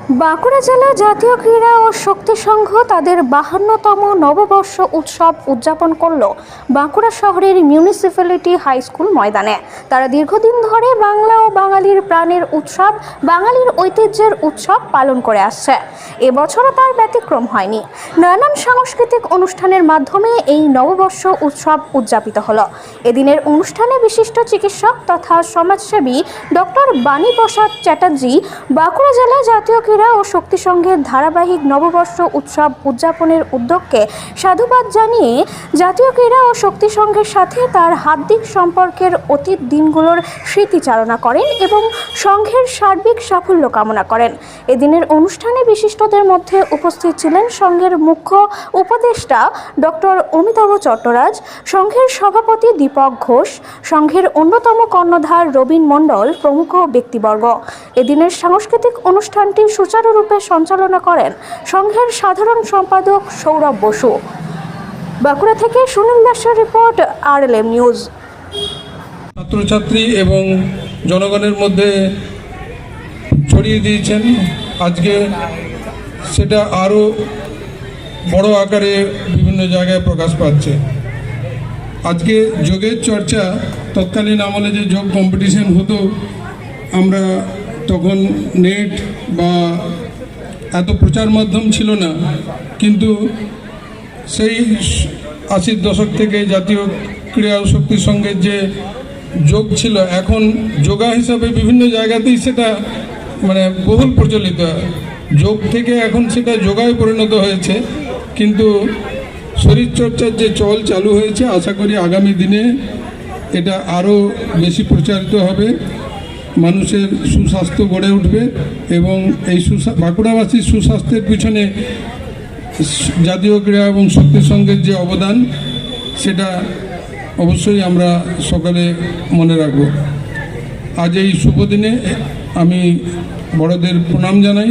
বাঁকুড়া জেলা জাতীয় ক্রীড়া ও শক্তি সংঘ তাদের 52তম নববর্ষ উৎসব উদযাপন করল বাঁকুড়া শহরের মিউনিসিপ্যালিটি হাই স্কুল ময়দানে। তারা দীর্ঘদিন ধরে বাংলা ও বাঙালির প্রাণের উৎসব, বাঙালির ঐতিহ্যের উৎসব পালন করে আসছে। এবছরও তার ব্যতিক্রম হয়নি। নানান সাংস্কৃতিক অনুষ্ঠানের মাধ্যমে এই নববর্ষ উৎসব উদযাপিত হলো। এদিনের অনুষ্ঠানে বিশিষ্ট চিকিৎসক তথা সমাজসেবী ডক্টর বাণীপ্রসাদ চ্যাটার্জি বাঁকুড়া জেলা জাতীয় ক্রীড়া ও শক্তি সংঘের ধারাবাহিক নববর্ষ উৎসব উদযাপনের উদ্যোগকে সাধুবাদ জানিয়ে জাতীয় ক্রীড়া ও শক্তি সংঘের সাথে তার হার্দিক সম্পর্কের অতীত দিনগুলোর স্মৃতিচারণা করেন এবং সংঘের সার্বিক সাফল্য কামনা করেন। এদিনের অনুষ্ঠানে বিশিষ্টদের মধ্যে উপস্থিত ছিলেন সংঘের মুখ্য উপদেষ্টা ডক্টর অমিতাভ চট্টরাজ, সংঘের সভাপতি দীপক ঘোষ, সংঘের অন্যতম কর্ণধার রবীন মণ্ডল প্রমুখ ব্যক্তিবর্গ। এদিনের সাংস্কৃতিক অনুষ্ঠানটি সুচারুরূপে সঞ্চালনা করেন সংঘের সাধারণ সম্পাদক সৌরভ বসু। বাঁকুড়া থেকে সুনীল দাসের রিপোর্ট, RLM নিউজ। ছাত্রছাত্রী এবং জনগণের মধ্যে ছড়িয়ে দিয়েছেন। আজকে সেটা আরও বড় আকারে বিভিন্ন জায়গায় প্রকাশ পাচ্ছে। আজকে যোগের চর্চা, তৎকালীন আমলে যে যোগ কম্পিটিশন হতো, আমরা তখন নেট বা এত প্রচার মাধ্যম ছিল না, কিন্তু সেই 80-র দশক থেকে জাতীয় ক্রীড়া ও শক্তি সংঘের যে যোগ ছিল, এখন যোগা হিসাবে বিভিন্ন জায়গাতেই সেটা বহুল প্রচলিত। যোগ থেকে এখন সেটা যোগায় পরিণত হয়েছে, কিন্তু শরীরচর্চার যে চল চালু হয়েছে, আশা করি আগামী দিনে এটা আরও বেশি প্রচারিত হবে, মানুষের সুস্বাস্থ্য গড়ে উঠবে এবং এই বাঁকুড়াবাসীর সুস্বাস্থ্যের পিছনে জাতীয় ক্রীড়া এবং শক্তি সংঘের যে অবদান, সেটা অবশ্যই আমরা সকলে মনে রাখব। আজ এই শুভ দিনে আমি বড়দের প্রণাম জানাই